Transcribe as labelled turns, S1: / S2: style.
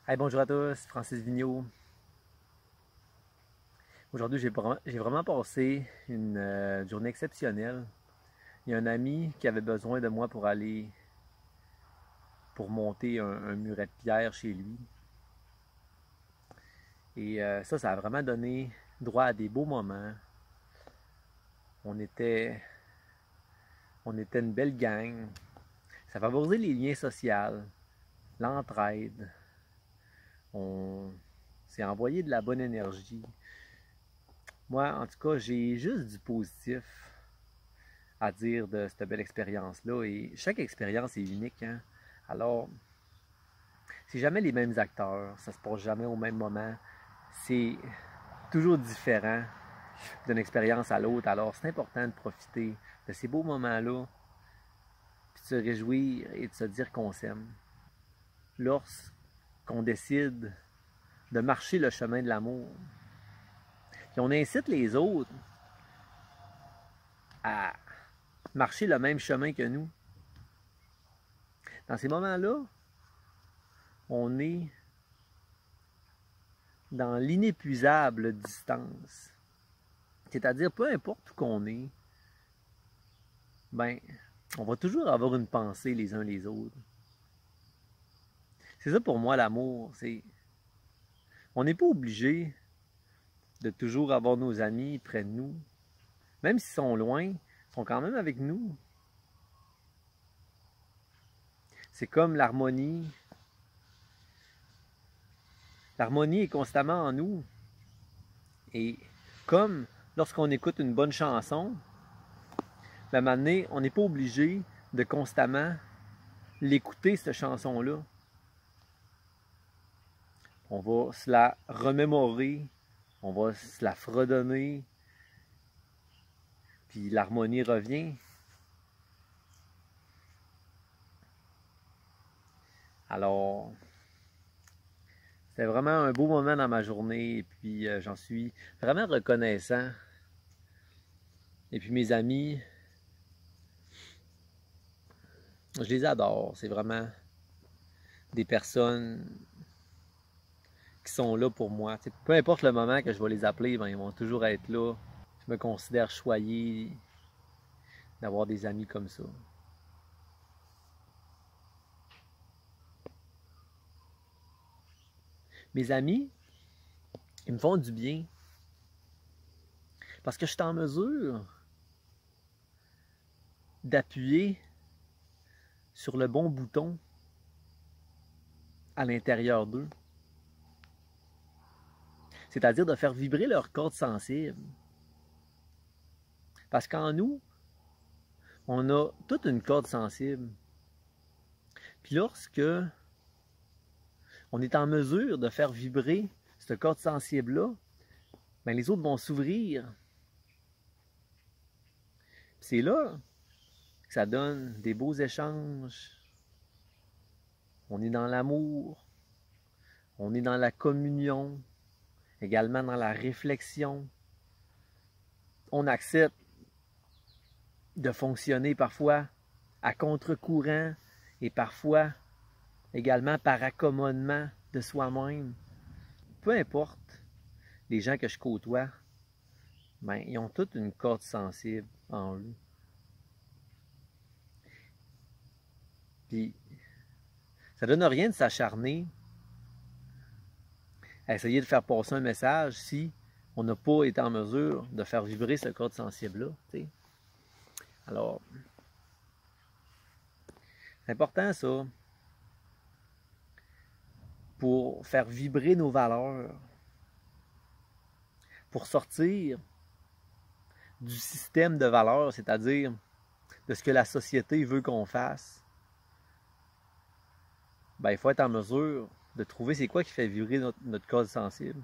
S1: Hey, bonjour à tous, Francis Vigneault. Aujourd'hui, j'ai vraiment passé une journée exceptionnelle. Il y a un ami qui avait besoin de moi pour monter un muret de pierre chez lui. Et ça a vraiment donné droit à des beaux moments. On était, on était une belle gang. Ça favorisait les liens sociaux, l'entraide. On s'est envoyé de la bonne énergie. Moi, en tout cas, j'ai juste du positif à dire de cette belle expérience-là. Et chaque expérience est unique, hein? Alors, c'est jamais les mêmes acteurs, ça se passe jamais au même moment. C'est toujours différent d'une expérience à l'autre. Alors, c'est important de profiter de ces beaux moments-là, puis de se réjouir et de se dire qu'on s'aime. Lorsqu'on décide de marcher le chemin de l'amour, puis on incite les autres à marcher le même chemin que nous, dans ces moments-là, on est dans l'inépuisable distance. C'est-à-dire, peu importe où qu'on est, ben, on va toujours avoir une pensée les uns les autres. C'est ça pour moi l'amour, on n'est pas obligé de toujours avoir nos amis près de nous. Même s'ils sont loin, ils sont quand même avec nous. C'est comme l'harmonie. L'harmonie est constamment en nous. Et comme lorsqu'on écoute une bonne chanson, ben, à un moment donné, on n'est pas obligé de constamment l'écouter, cette chanson-là. On va se la remémorer, on va se la fredonner, puis l'harmonie revient. Alors, c'était vraiment un beau moment dans ma journée, et puis j'en suis vraiment reconnaissant. Et puis mes amis, je les adore, c'est vraiment des personnes qui sont là pour moi. T'sais, peu importe le moment que je vais les appeler, ben, ils vont toujours être là. Je me considère choyé d'avoir des amis comme ça. Mes amis, ils me font du bien parce que je suis en mesure d'appuyer sur le bon bouton à l'intérieur d'eux. C'est-à-dire de faire vibrer leurs cordes sensibles. Parce qu'en nous, on a toute une corde sensible. Puis lorsque on est en mesure de faire vibrer cette corde sensible-là, ben les autres vont s'ouvrir. C'est là que ça donne des beaux échanges. On est dans l'amour, on est dans la communion, également dans la réflexion. On accepte de fonctionner parfois à contre-courant et parfois également par accommodement de soi-même. Peu importe les gens que je côtoie, ben, ils ont toute une corde sensible en eux. Puis, ça donne rien de s'acharner à essayer de faire passer un message si on n'a pas été en mesure de faire vibrer ce corde sensible-là. T'sais. Alors, c'est important ça, pour faire vibrer nos valeurs, pour sortir du système de valeurs, c'est-à-dire de ce que la société veut qu'on fasse. Ben, il faut être en mesure de trouver c'est quoi qui fait vibrer notre corde sensible.